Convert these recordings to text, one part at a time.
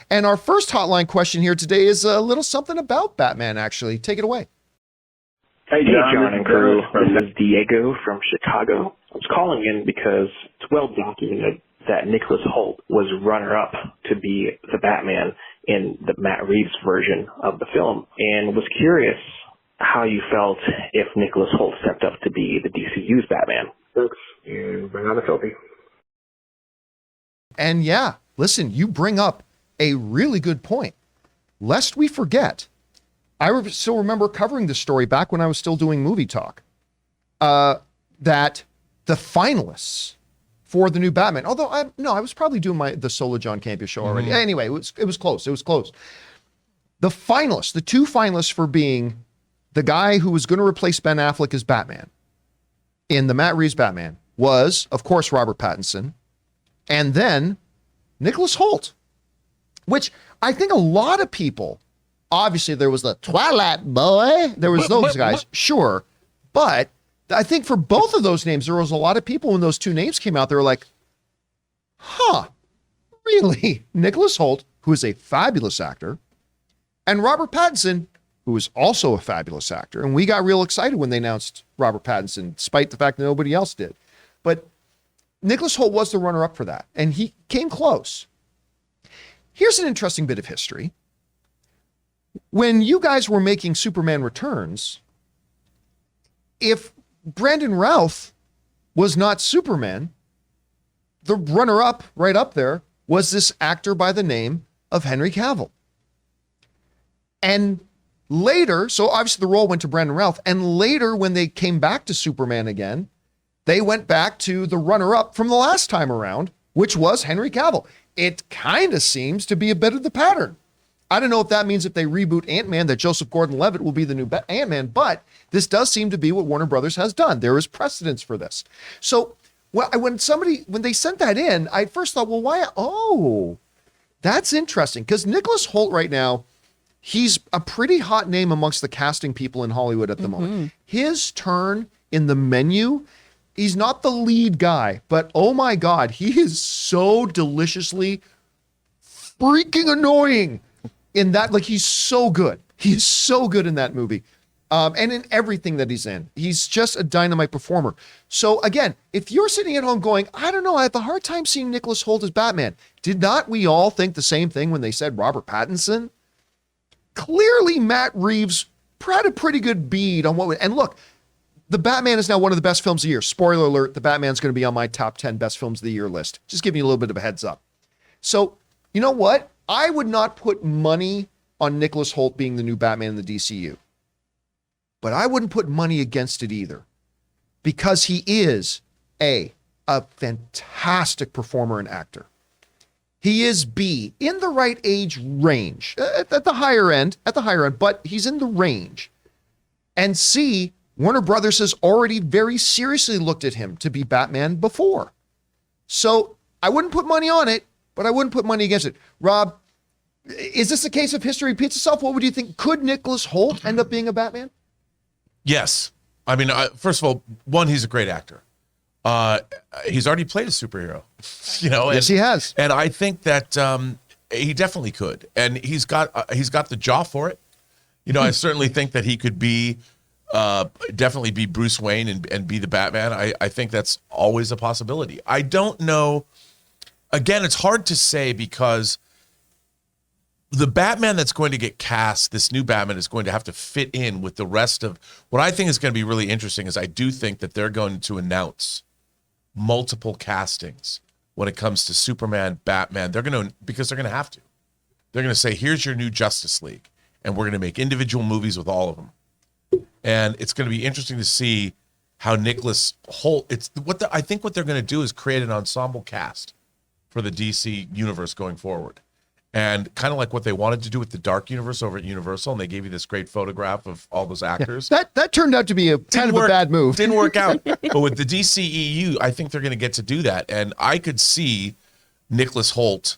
And our first hotline question here today is a little something about Batman, actually. Take it away. Hey, John and crew. This is Diego from Chicago. I was calling in because it's well documented that Nicholas Hoult was runner-up to be the Batman in the Matt Reeves version of the film, and was curious how you felt if Nicholas Hoult stepped up to be the DCU's Batman. Thanks, and bring on the filthy. And yeah, listen, you bring up a really good point. Lest we forget, I still remember covering this story back when I was still doing movie talk, that the finalists for the new Batman, although I was probably doing the solo John Campea show already. Mm-hmm. Anyway, it was close. It was close. The finalists, the two finalists for being the guy who was going to replace Ben Affleck as Batman in the Matt Reeves Batman was, of course, Robert Pattinson, and then Nicholas Hoult, which I think a lot of people, obviously there was the Twilight Boy, there was those guys, sure, but I think for both of those names, there was a lot of people when those two names came out, they were like, really? Nicholas Hoult, who is a fabulous actor, and Robert Pattinson, who is also a fabulous actor. And we got real excited when they announced Robert Pattinson, despite the fact that nobody else did. But Nicholas Hoult was the runner-up for that, and he came close. Here's an interesting bit of history. When you guys were making Superman Returns, if Brandon Routh was not Superman, the runner-up right up there was this actor by the name of Henry Cavill. And later, so obviously the role went to Brandon Routh, and later when they came back to Superman again, they went back to the runner-up from the last time around, which was Henry Cavill. It kind of seems to be a bit of the pattern. I don't know if that means if they reboot Ant-Man that Joseph Gordon-Levitt will be the new Ant-Man, but this does seem to be what Warner Brothers has done. There is precedence for this. So when they sent that in, I first thought, well, why? Oh, that's interesting, because Nicholas Hoult right now, he's a pretty hot name amongst the casting people in Hollywood at the moment. His turn in the menu, he's not the lead guy, but oh my God, he is so deliciously freaking annoying in that. Like, he's so good. He's so good in that movie. And in everything that he's in. He's just a dynamite performer. So again, if you're sitting at home going, I don't know, I have a hard time seeing Nicholas Hoult as Batman. Did not we all think the same thing when they said Robert Pattinson? Clearly, Matt Reeves had a pretty good bead on and look, The Batman is now one of the best films of the year. Spoiler alert, The Batman's going to be on my top 10 best films of the year list. Just giving you a little bit of a heads up. So, you know what? I would not put money on Nicholas Hoult being the new Batman in the DCU. But I wouldn't put money against it either. Because he is, A, a fantastic performer and actor. He is B, in the right age range, at the higher end, but he's in the range. And C, Warner Brothers has already very seriously looked at him to be Batman before. So I wouldn't put money on it, but I wouldn't put money against it. Rob, is this a case of history repeats itself? What would you think? Could Nicholas Hoult end up being a Batman? Yes. I mean, first of all, one, he's a great actor. He's already played a superhero, Yes, he has. And I think that he definitely could. And he's got the jaw for it. I certainly think that he could definitely be Bruce Wayne and be the Batman. I think that's always a possibility. I don't know. Again, it's hard to say because the Batman that's going to get cast, this new Batman, is going to have to fit in with the rest of what I think is going to be really interesting. Is I do think that they're going to announce multiple castings when it comes to Superman, Batman. Because they're going to have to. They're going to say, here's your new Justice League, and we're going to make individual movies with all of them. And it's going to be interesting to see how Nicholas Hoult. I think what they're going to do is create an ensemble cast for the DC universe going forward. And kind of like what they wanted to do with the Dark Universe over at Universal, and they gave you this great photograph of all those actors. Yeah, that turned out to be a bad move. Didn't work out. But with the DCEU, I think they're going to get to do that. And I could see Nicholas Hoult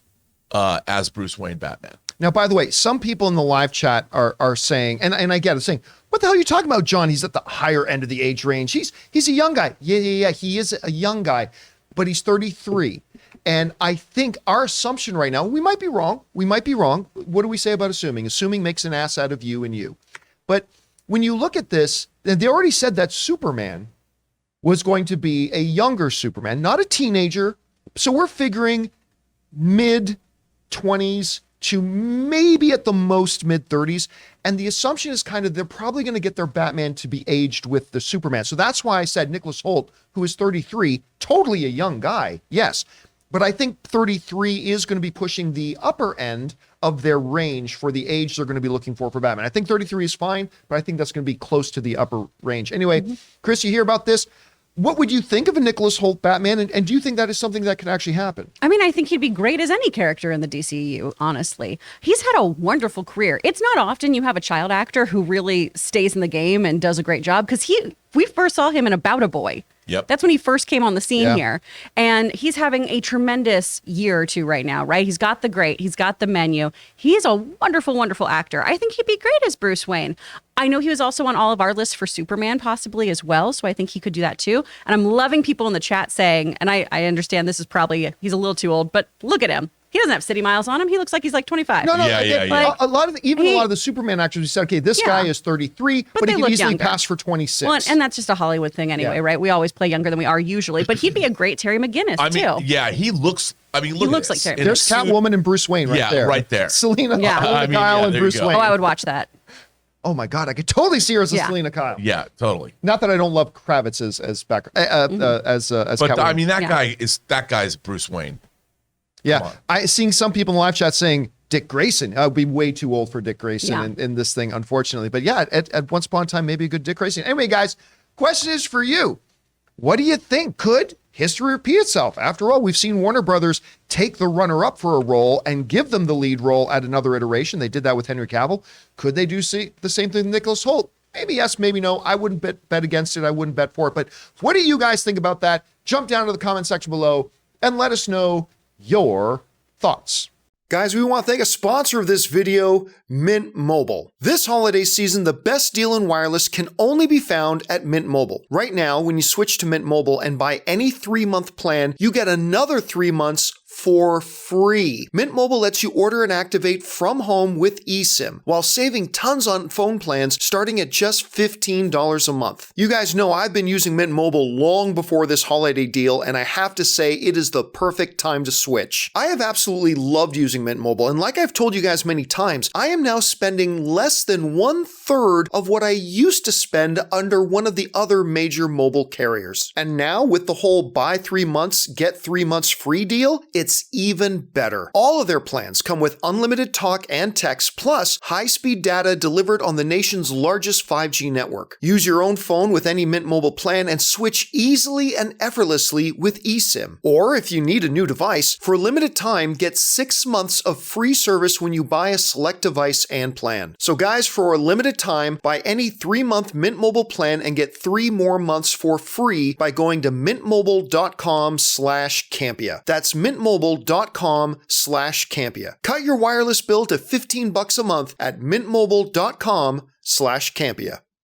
as Bruce Wayne Batman. Now, by the way, some people in the live chat are saying, and I get it, saying, what the hell are you talking about, John? He's at the higher end of the age range. He's a young guy. Yeah. He is a young guy, but he's 33. And I think our assumption right now, we might be wrong. What do we say about assuming? Assuming makes an ass out of you and you. But when you look at this, they already said that Superman was going to be a younger Superman, not a teenager. So we're figuring mid-20s to maybe at the most mid-30s. And the assumption is kind of they're probably going to get their Batman to be aged with the Superman. So that's why I said Nicholas Hoult, who is 33, totally a young guy, yes. But I think 33 is going to be pushing the upper end of their range for the age they're going to be looking for Batman. I think 33 is fine, but I think that's going to be close to the upper range. Anyway, Chris, you hear about this? What would you think of a Nicholas Hoult Batman? And do you think that is something that could actually happen? I mean, I think he'd be great as any character in the DCEU, honestly. He's had a wonderful career. It's not often you have a child actor who really stays in the game and does a great job, because we first saw him in About a Boy. Yep. That's when he first came on the scene here. And he's having a tremendous year or two right now, right? He's got the great, he's got the menu. He's a wonderful, wonderful actor. I think he'd be great as Bruce Wayne. I know he was also on all of our lists for Superman possibly as well, so I think he could do that too. And I'm loving people in the chat saying, and I understand this is probably, he's a little too old, but look at him. He doesn't have city miles on him. He looks like he's like 25. No. Like, a lot of the Superman actors, we said, okay, this guy is 33, but he could easily pass for 26. Well, and that's just a Hollywood thing anyway, right? We always play younger than we are usually, but he'd be a great Terry McGinnis too. Yeah, he looks. I mean, look. He looks like Terry. There's Catwoman and Bruce Wayne right there. Yeah, right there. Selena Kyle and Bruce Wayne. Oh, I would watch that. Oh my God, I could totally see her as a Selena Kyle. Yeah, totally. Not that I don't love Kravitz as But Catwoman. I mean, that guy's Bruce Wayne. Yeah, I seeing some people in the live chat saying Dick Grayson. I would be way too old for Dick Grayson in this thing, unfortunately. But yeah, at once upon a time, maybe a good Dick Grayson. Anyway, guys, question is for you. What do you think? Could history repeat itself? After all, we've seen Warner Brothers take the runner-up for a role and give them the lead role at another iteration. They did that with Henry Cavill. Could they do the same thing with Nicholas Hoult? Maybe yes, maybe no. I wouldn't bet against it. I wouldn't bet for it. But what do you guys think about that? Jump down to the comment section below and let us know your thoughts. Guys, we want to thank a sponsor of this video, Mint Mobile. This holiday season, the best deal in wireless can only be found at Mint Mobile. Right now, when you switch to Mint Mobile and buy any 3-month plan, you get another 3 months for free. Mint Mobile lets you order and activate from home with eSIM, while saving tons on phone plans starting at just $15 a month. You guys know I've been using Mint Mobile long before this holiday deal, and I have to say it is the perfect time to switch. I have absolutely loved using Mint Mobile, and like I've told you guys many times, I am now spending less than 1/3 of what I used to spend under one of the other major mobile carriers. And now with the whole buy 3 months, get 3 months free deal, it's even better. All of their plans come with unlimited talk and text, plus high-speed data delivered on the nation's largest 5G network. Use your own phone with any Mint Mobile plan and switch easily and effortlessly with eSIM. Or if you need a new device, for a limited time, get 6 months of free service when you buy a select device and plan. So guys, for a limited time, buy any 3-month Mint Mobile plan and get 3 more months for free by going to mintmobile.com/Campea. That's mintmobile.com/Campea. Cut your wireless bill to $15 a month at mintmobile.com/Campea.